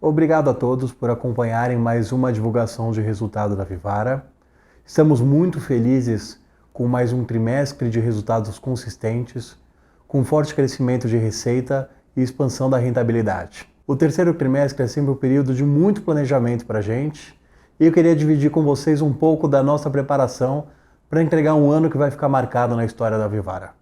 Obrigado a todos por acompanharem mais uma divulgação de resultado da Vivara. Estamos muito felizes com mais um trimestre de resultados consistentes, com forte crescimento de receita e expansão da rentabilidade. O terceiro trimestre é sempre um período de muito planejamento para a gente e eu queria dividir com vocês um pouco da nossa preparação para entregar um ano que vai ficar marcado na história da Vivara.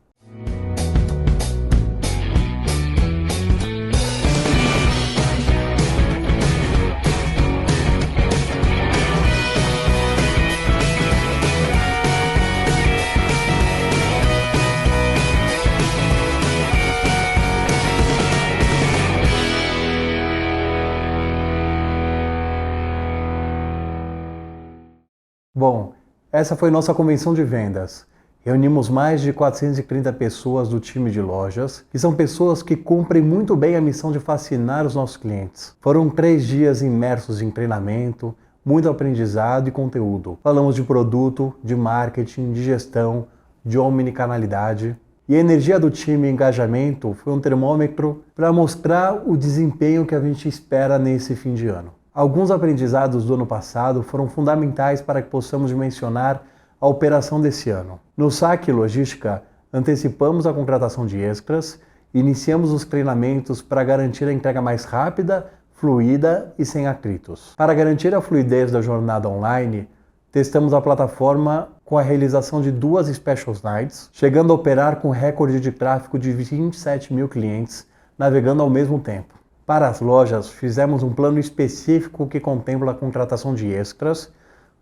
Bom, essa foi nossa convenção de vendas. Reunimos mais de 430 pessoas do time de lojas, que são pessoas que cumprem muito bem a missão de fascinar os nossos clientes. Foram 3 dias imersos em treinamento, muito aprendizado e conteúdo. Falamos de produto, de marketing, de gestão, de omnicanalidade. E a energia do time e engajamento foi um termômetro para mostrar o desempenho que a gente espera nesse fim de ano. Alguns aprendizados do ano passado foram fundamentais para que possamos dimensionar a operação desse ano. No saque e logística, antecipamos a contratação de extras e iniciamos os treinamentos para garantir a entrega mais rápida, fluida e sem atritos. Para garantir a fluidez da jornada online, testamos a plataforma com a realização de 2 Special Nights, chegando a operar com recorde de tráfego de 27 mil clientes navegando ao mesmo tempo. Para as lojas, fizemos um plano específico que contempla a contratação de extras,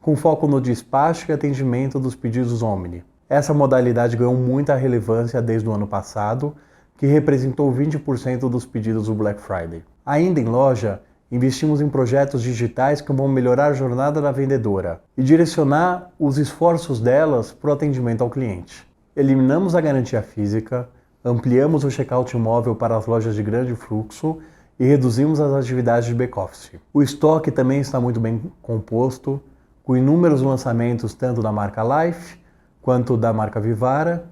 com foco no despacho e atendimento dos pedidos Omni. Essa modalidade ganhou muita relevância desde o ano passado, que representou 20% dos pedidos do Black Friday. Ainda em loja, investimos em projetos digitais que vão melhorar a jornada da vendedora e direcionar os esforços delas para o atendimento ao cliente. Eliminamos a garantia física, ampliamos o checkout móvel para as lojas de grande fluxo e reduzimos as atividades de back-office. O estoque também está muito bem composto, com inúmeros lançamentos tanto da marca Life quanto da marca Vivara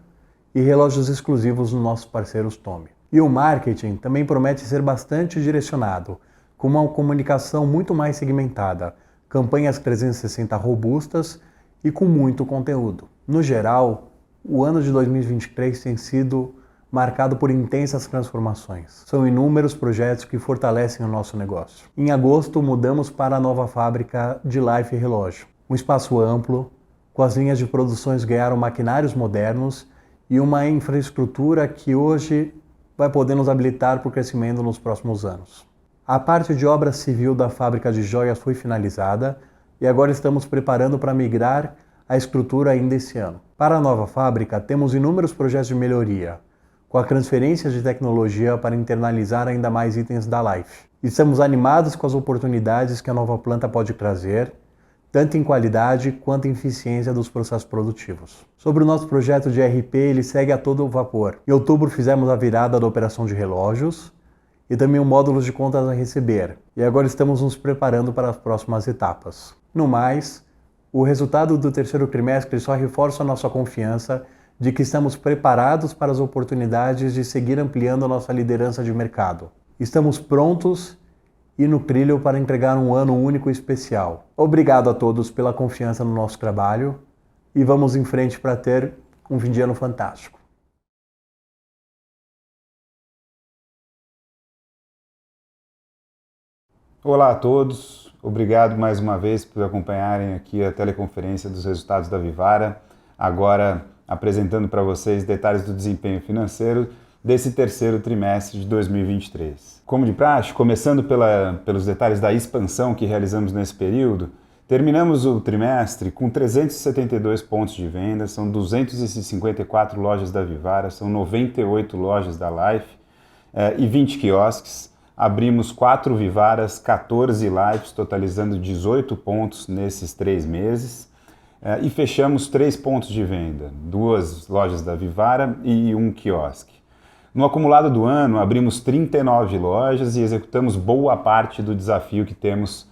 e relógios exclusivos dos nossos parceiros Tommy. E o marketing também promete ser bastante direcionado, com uma comunicação muito mais segmentada, campanhas 360 robustas e com muito conteúdo. No geral, o ano de 2023 tem sido marcado por intensas transformações. São inúmeros projetos que fortalecem o nosso negócio. Em agosto, mudamos para a nova fábrica de Life Relógio. Um espaço amplo, com as linhas de produções ganharam maquinários modernos e uma infraestrutura que hoje vai poder nos habilitar para o crescimento nos próximos anos. A parte de obra civil da fábrica de joias foi finalizada e agora estamos preparando para migrar a estrutura ainda esse ano. Para a nova fábrica, temos inúmeros projetos de melhoria, com a transferência de tecnologia para internalizar ainda mais itens da Life. Estamos animados com as oportunidades que a nova planta pode trazer, tanto em qualidade quanto em eficiência dos processos produtivos. Sobre o nosso projeto de ERP, ele segue a todo vapor. Em outubro fizemos a virada da operação de relógios e também o módulo de contas a receber. E agora estamos nos preparando para as próximas etapas. No mais, o resultado do terceiro trimestre só reforça a nossa confiança de que estamos preparados para as oportunidades de seguir ampliando a nossa liderança de mercado. Estamos prontos e no trilho para entregar um ano único e especial. Obrigado a todos pela confiança no nosso trabalho e vamos em frente para ter um fim de ano fantástico. Olá a todos, obrigado mais uma vez por acompanharem aqui a teleconferência dos resultados da Vivara, agora apresentando para vocês detalhes do desempenho financeiro desse terceiro trimestre de 2023. Como de praxe, começando pelos detalhes da expansão que realizamos nesse período, terminamos o trimestre com 372 pontos de venda, são 254 lojas da Vivara, são 98 lojas da Life e 20 quiosques. Abrimos 4 Vivaras, 14 Lifes, totalizando 18 pontos nesses 3 meses. E fechamos 3 pontos de venda, 2 lojas da Vivara e 1 quiosque. No acumulado do ano, abrimos 39 lojas e executamos boa parte do desafio que temos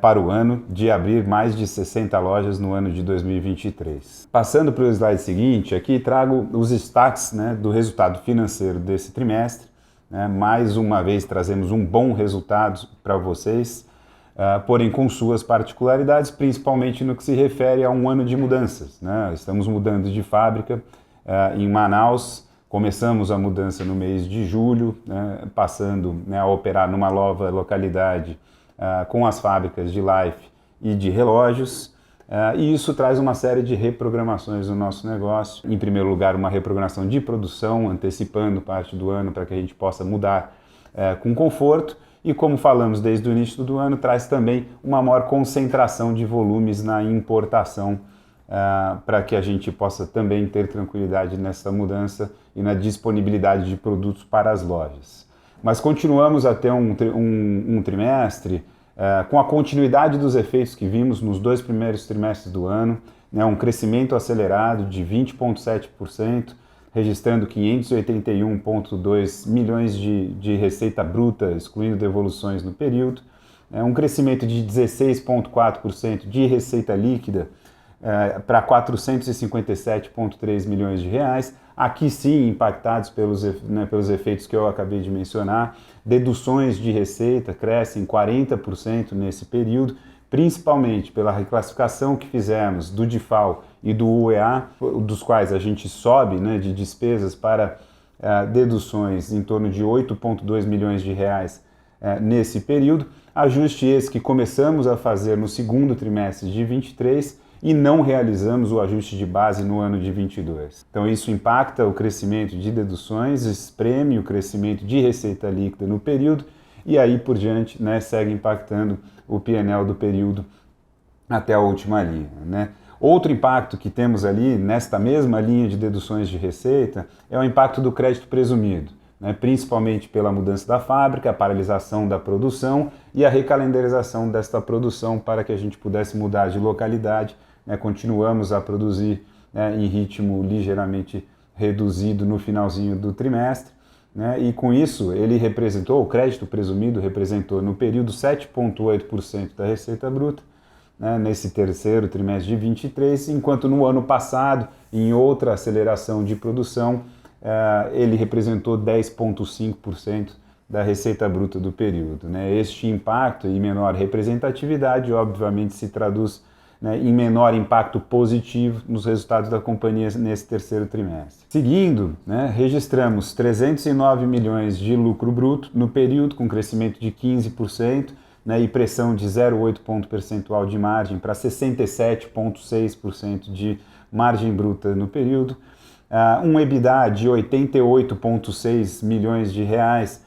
para o ano, de abrir mais de 60 lojas no ano de 2023. Passando para o slide seguinte, aqui trago os destaques, né, do resultado financeiro desse trimestre. Né? Mais uma vez trazemos um bom resultado para vocês, porém com suas particularidades, principalmente no que se refere a um ano de mudanças. Né? Estamos mudando de fábrica em Manaus. Começamos a mudança no mês de julho, né, passando, né, a operar numa nova localidade com as fábricas de Life e de relógios, e isso traz uma série de reprogramações no nosso negócio. Em primeiro lugar, uma reprogramação de produção, antecipando parte do ano para que a gente possa mudar com conforto, e como falamos desde o início do ano, traz também uma maior concentração de volumes na importação, para que a gente possa também ter tranquilidade nessa mudança e na disponibilidade de produtos para as lojas. Mas continuamos a ter um trimestre com a continuidade dos efeitos que vimos nos 2 primeiros trimestres do ano, né, um crescimento acelerado de 20,7%, registrando 581,2 milhões de receita bruta, excluindo devoluções no período, um crescimento de 16,4% de receita líquida, para 457,3 milhões de reais, aqui sim impactados pelos efeitos que eu acabei de mencionar. Deduções de receita crescem 40% nesse período, principalmente pela reclassificação que fizemos do DIFAL e do UEA, dos quais a gente sobe, né, de despesas para deduções em torno de 8,2 milhões de reais nesse período. Ajuste esse que começamos a fazer no segundo trimestre de 23 e não realizamos o ajuste de base no ano de 22. Então isso impacta o crescimento de deduções, espreme o crescimento de receita líquida no período e aí por diante, né, segue impactando o P&L do período até a última linha, né? Outro impacto que temos ali nesta mesma linha de deduções de receita é o impacto do crédito presumido, né, principalmente pela mudança da fábrica, a paralisação da produção e a recalendarização desta produção para que a gente pudesse mudar de localidade. Continuamos a produzir, né, em ritmo ligeiramente reduzido no finalzinho do trimestre, né, e com isso o crédito presumido representou no período 7,8% da receita bruta, né, nesse terceiro trimestre de 23, enquanto no ano passado, em outra aceleração de produção, ele representou 10,5% da receita bruta do período. Né. Este impacto e menor representatividade, obviamente, se traduz, né, em menor impacto positivo nos resultados da companhia nesse terceiro trimestre. Seguindo, né, registramos 309 milhões de lucro bruto no período, com crescimento de 15%, né, e pressão de 0,8 ponto percentual de margem para 67,6% de margem bruta no período, um EBITDA de 88,6 milhões de reais,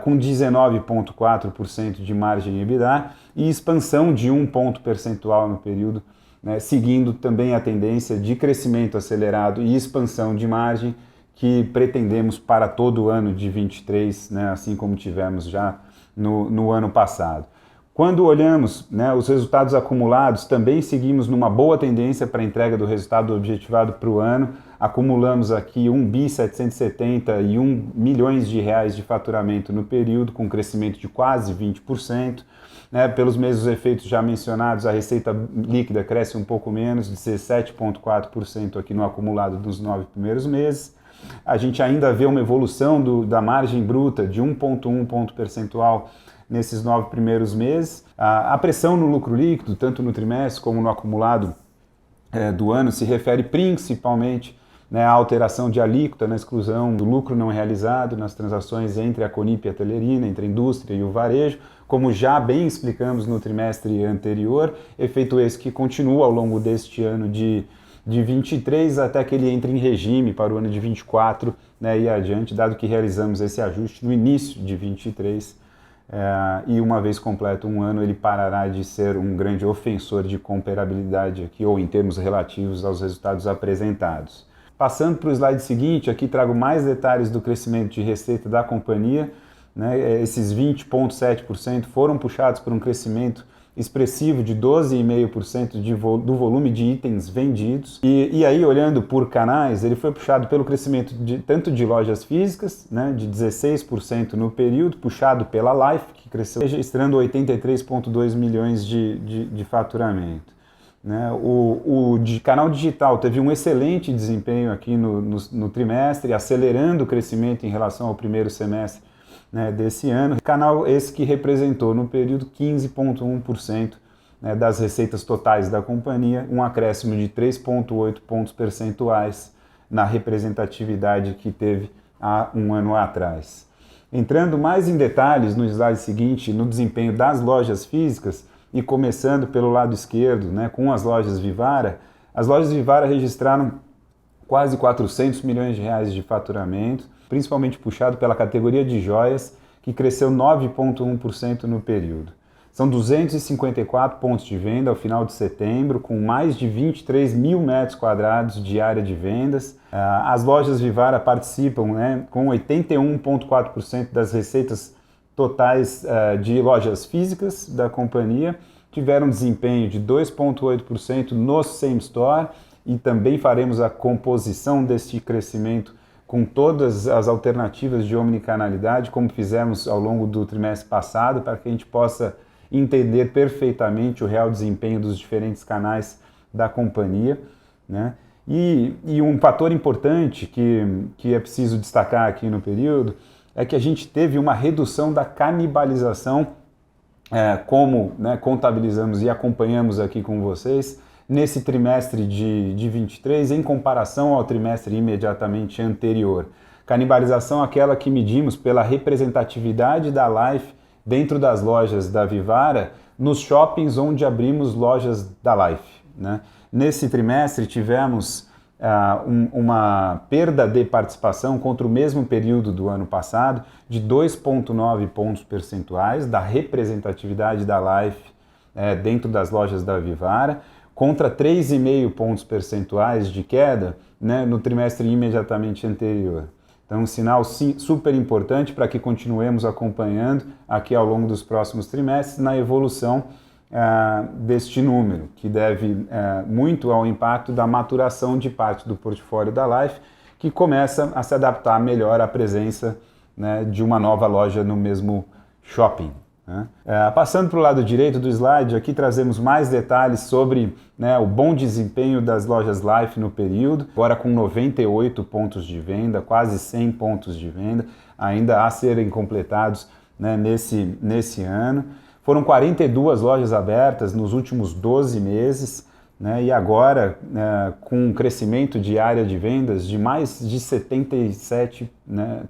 com 19,4% de margem EBITDA e expansão de 1 ponto percentual no período, né, seguindo também a tendência de crescimento acelerado e expansão de margem que pretendemos para todo o ano de 23, né, assim como tivemos já no ano passado. Quando olhamos, né, os resultados acumulados, também seguimos numa boa tendência para a entrega do resultado objetivado para o ano. Acumulamos aqui 1.771 milhões de reais de faturamento no período, com crescimento de quase 20%. Né, pelos mesmos efeitos já mencionados, a receita líquida cresce um pouco menos, de 17,4% aqui no acumulado dos 9 primeiros meses. A gente ainda vê uma evolução da margem bruta de 1,1 ponto percentual nesses 9 primeiros meses. A pressão no lucro líquido, tanto no trimestre como no acumulado do ano, se refere principalmente, né, à alteração de alíquota na exclusão do lucro não realizado nas transações entre a Conip e a Telerina, entre a indústria e o varejo, como já bem explicamos no trimestre anterior, efeito esse que continua ao longo deste ano de 23 até que ele entre em regime para o ano de 24, né, e adiante, dado que realizamos esse ajuste no início de 23, e uma vez completo um ano ele parará de ser um grande ofensor de comparabilidade aqui, ou em termos relativos aos resultados apresentados. Passando para o slide seguinte, aqui trago mais detalhes do crescimento de receita da companhia, né, esses 20,7% foram puxados por um crescimento expressivo de 12,5% do volume de itens vendidos. E aí, olhando por canais, ele foi puxado pelo crescimento tanto de lojas físicas, né, de 16% no período, puxado pela Life, que cresceu, registrando 83,2 milhões de faturamento. Né? O canal digital teve um excelente desempenho aqui no trimestre, acelerando o crescimento em relação ao primeiro semestre, né, desse ano. Canal esse que representou no período 15,1%, né, das receitas totais da companhia, um acréscimo de 3,8 pontos percentuais na representatividade que teve há um ano atrás. Entrando mais em detalhes no slide seguinte, no desempenho das lojas físicas, e começando pelo lado esquerdo, né, com as lojas Vivara registraram quase 400 milhões de reais de faturamento, principalmente puxado pela categoria de joias, que cresceu 9,1% no período. São 254 pontos de venda ao final de setembro, com mais de 23 mil metros quadrados de área de vendas. As lojas Vivara participam, né, com 81,4% das receitas totais de lojas físicas da companhia, tiveram desempenho de 2,8% no same store, e também faremos a composição deste crescimento com todas as alternativas de omnicanalidade, como fizemos ao longo do trimestre passado, para que a gente possa entender perfeitamente o real desempenho dos diferentes canais da companhia, né? E um fator importante que é preciso destacar aqui no período é que a gente teve uma redução da canibalização, como, né, contabilizamos e acompanhamos aqui com vocês, nesse trimestre de 23 em comparação ao trimestre imediatamente anterior. Canibalização aquela que medimos pela representatividade da Life dentro das lojas da Vivara nos shoppings onde abrimos lojas da Life, né? Nesse trimestre tivemos uma perda de participação contra o mesmo período do ano passado de 2,9 pontos percentuais da representatividade da Life dentro das lojas da Vivara, contra 3,5 pontos percentuais de queda, né, no trimestre imediatamente anterior. Então, um sinal super importante para que continuemos acompanhando aqui ao longo dos próximos trimestres na evolução deste número, que deve muito ao impacto da maturação de parte do portfólio da Life, que começa a se adaptar melhor à presença, né, de uma nova loja no mesmo shopping, né? Passando para o lado direito do slide, aqui trazemos mais detalhes sobre, né, o bom desempenho das lojas Life no período, agora com 98 pontos de venda, quase 100 pontos de venda, ainda a serem completados, né, nesse ano. Foram 42 lojas abertas nos últimos 12 meses, né, e agora com um crescimento de área de vendas de mais de 77%, né,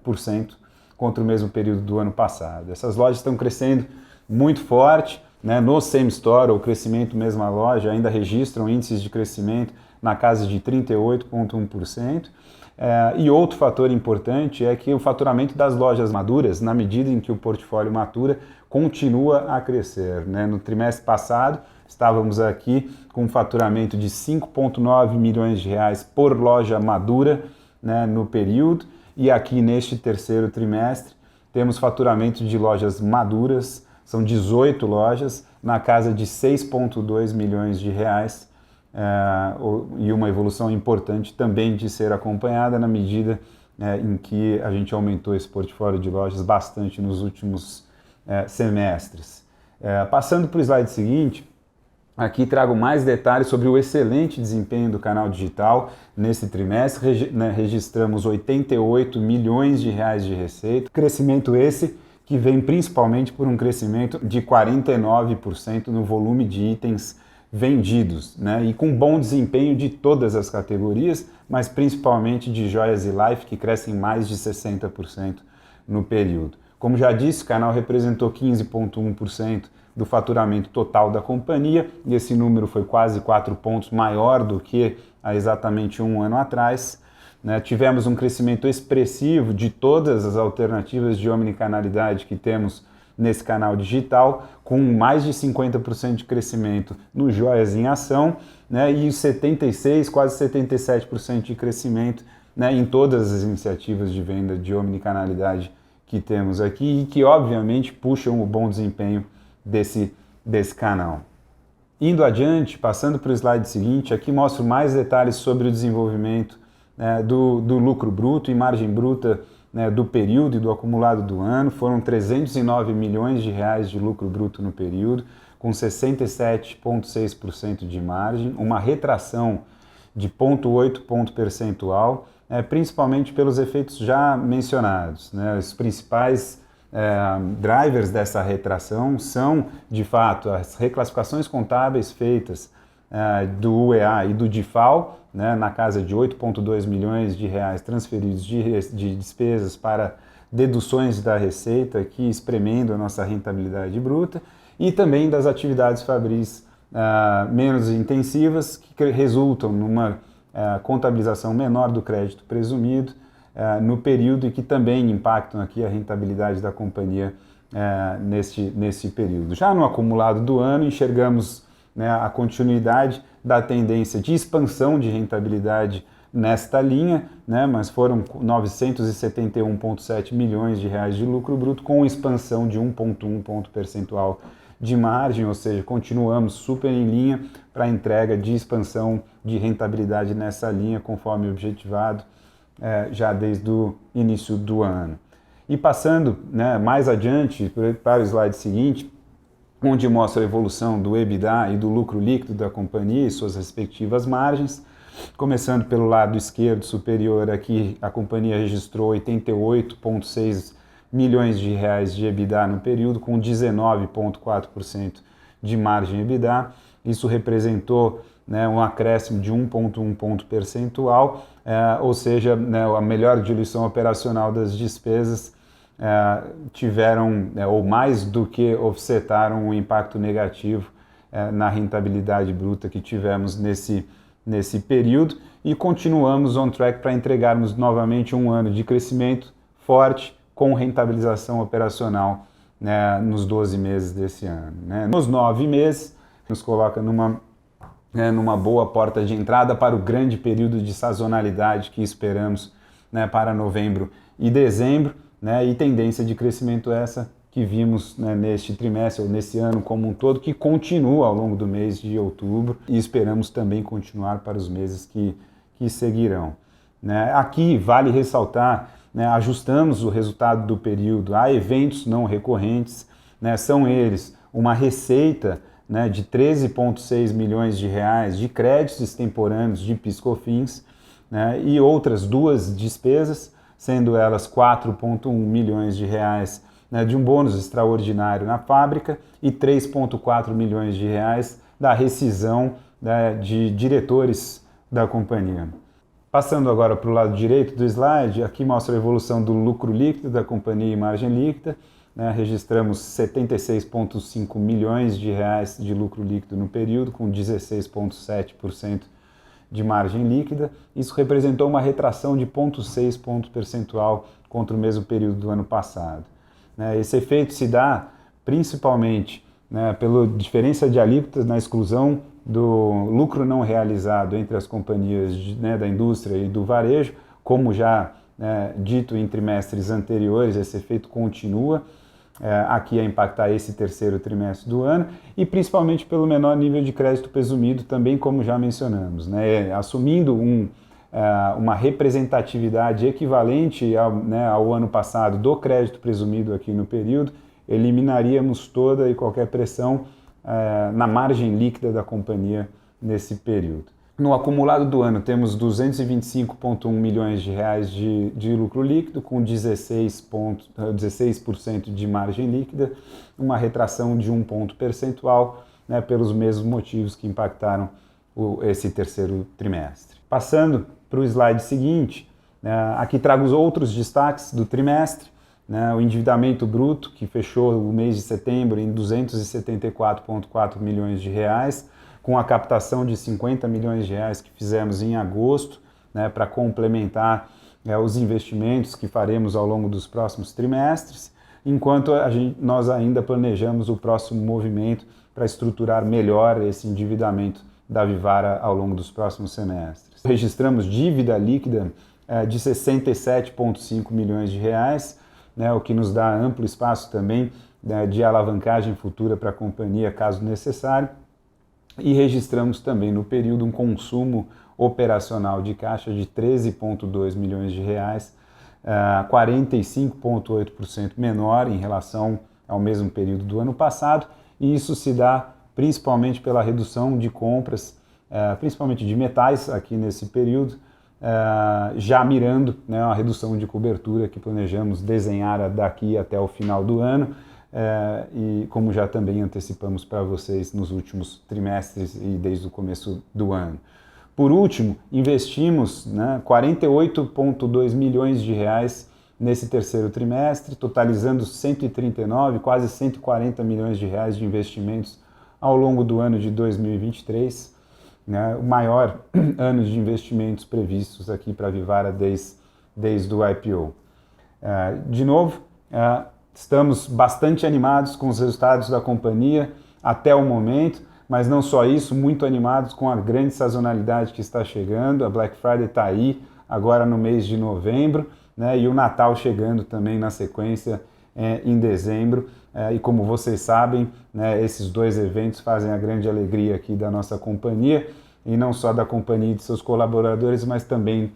contra o mesmo período do ano passado. Essas lojas estão crescendo muito forte, né, no same store, o crescimento mesma loja ainda registram índices de crescimento na casa de 38,1%. E outro fator importante é que o faturamento das lojas maduras, na medida em que o portfólio matura, continua a crescer, né? No trimestre passado, estávamos aqui com um faturamento de 5,9 milhões de reais por loja madura, né, no período, e aqui neste terceiro trimestre temos faturamento de lojas maduras, são 18 lojas, na casa de 6,2 milhões de reais, e uma evolução importante também de ser acompanhada na medida em que a gente aumentou esse portfólio de lojas bastante nos últimos semestres. Passando para o slide seguinte, aqui trago mais detalhes sobre o excelente desempenho do canal digital nesse trimestre. Registramos 88 milhões de reais de receita, crescimento esse que vem principalmente por um crescimento de 49% no volume de itens vendidos, né? E com bom desempenho de todas as categorias, mas principalmente de joias e Life, que crescem mais de 60% no período. Como já disse, o canal representou 15,1% do faturamento total da companhia, e esse número foi quase 4 pontos maior do que há exatamente um ano atrás, né? Tivemos um crescimento expressivo de todas as alternativas de omnicanalidade que temos nesse canal digital, com mais de 50% de crescimento no Joias em Ação, né? E 76%, quase 77% de crescimento, né, em todas as iniciativas de venda de omnicanalidade que temos aqui e que obviamente puxam o bom desempenho desse desse canal. Indo adiante, passando para o slide seguinte, aqui mostro mais detalhes sobre o desenvolvimento do lucro bruto e margem bruta do período e do acumulado do ano. Foram 309 milhões de reais de lucro bruto no período, com 67,6% de margem, uma retração de 0,8 ponto percentual, principalmente pelos efeitos já mencionados. Os principais drivers dessa retração são, de fato, as reclassificações contábeis feitas do UEA e do DIFAL, na casa de 8,2 milhões de reais transferidos de despesas para deduções da receita, aqui espremendo a nossa rentabilidade bruta, e também das atividades fabris menos intensivas, que resultam numa contabilização menor do crédito presumido no período e que também impactam aqui a rentabilidade da companhia nesse período. Já no acumulado do ano, enxergamos a continuidade da tendência de expansão de rentabilidade nesta linha, mas foram 971,7 milhões de reais de lucro bruto, com expansão de 1,1 ponto percentual de margem, ou seja, continuamos super em linha para a entrega de expansão de rentabilidade nessa linha, conforme objetivado já desde o início do ano. E passando mais adiante para o slide seguinte, onde mostra a evolução do EBITDA e do lucro líquido da companhia e suas respectivas margens. Começando pelo lado esquerdo superior, aqui a companhia registrou 88,6 milhões de reais de EBITDA no período, com 19,4% de margem EBITDA. Isso representou um acréscimo de 1,1 ponto percentual, ou seja, a melhor diluição operacional das despesas tiveram, ou mais do que offsetaram o impacto negativo na rentabilidade bruta que tivemos nesse período, e continuamos on track para entregarmos novamente um ano de crescimento forte com rentabilização operacional nos 12 meses desse ano. Nos 9 meses, nos coloca numa boa porta de entrada para o grande período de sazonalidade que esperamos para novembro e dezembro, e tendência de crescimento essa que vimos neste trimestre ou nesse ano como um todo, que continua ao longo do mês de outubro e esperamos também continuar para os meses que seguirão. Aqui vale ressaltar, ajustamos o resultado do período a eventos não recorrentes, são eles uma receita de 13,6 milhões de reais de créditos extemporâneos de PIS/COFINS, e outras duas despesas, sendo elas 4,1 milhões de reais de um bônus extraordinário na fábrica e 3,4 milhões de reais da rescisão de diretores da companhia. Passando agora para o lado direito do slide, aqui mostra a evolução do lucro líquido da companhia e margem líquida. Registramos 76,5 milhões de reais de lucro líquido no período, com 16,7% de margem líquida. Isso representou uma retração de 0,6 ponto percentual contra o mesmo período do ano passado. Esse efeito se dá principalmente pela diferença de alíquotas na exclusão do lucro não realizado entre as companhias da indústria e do varejo. Como já dito em trimestres anteriores, esse efeito continua aqui a impactar esse terceiro trimestre do ano, e principalmente pelo menor nível de crédito presumido, também como já mencionamos, assumindo uma representatividade equivalente ao ano passado do crédito presumido aqui no período, eliminaríamos toda e qualquer pressão na margem líquida da companhia nesse período. No acumulado do ano temos 225,1 milhões de reais de lucro líquido, com 16% de margem líquida, uma retração de 1 ponto percentual, pelos mesmos motivos que impactaram esse terceiro trimestre. Passando para o slide seguinte, aqui trago os outros destaques do trimestre. O endividamento bruto, que fechou o mês de setembro em 274,4 milhões de reais, com a captação de 50 milhões de reais que fizemos em agosto, para complementar os investimentos que faremos ao longo dos próximos trimestres, enquanto nós ainda planejamos o próximo movimento para estruturar melhor esse endividamento da Vivara ao longo dos próximos semestres. Registramos dívida líquida de 67,5 milhões de reais, o que nos dá amplo espaço também de alavancagem futura para a companhia, caso necessário, e registramos também no período um consumo operacional de caixa de 13,2 milhões de reais, 45,8% menor em relação ao mesmo período do ano passado, e isso se dá principalmente pela redução de compras, principalmente de metais aqui nesse período, já mirando, né, a redução de cobertura que planejamos desenhar daqui até o final do ano, e como já também antecipamos para vocês nos últimos trimestres e desde o começo do ano. Por último, investimos 48,2 milhões de reais nesse terceiro trimestre, totalizando 139, quase 140 milhões de reais de investimentos ao longo do ano de 2023, o maior ano de investimentos previstos aqui para a Vivara desde o IPO. De novo, estamos bastante animados com os resultados da companhia até o momento, mas não só isso, muito animados com a grande sazonalidade que está chegando. A Black Friday está aí, agora no mês de novembro, e o Natal chegando também na sequência em dezembro. E como vocês sabem, esses dois eventos fazem a grande alegria aqui da nossa companhia, e não só da companhia e de seus colaboradores, mas também,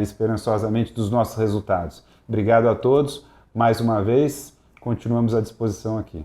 esperançosamente, dos nossos resultados. Obrigado a todos, mais uma vez, continuamos à disposição aqui.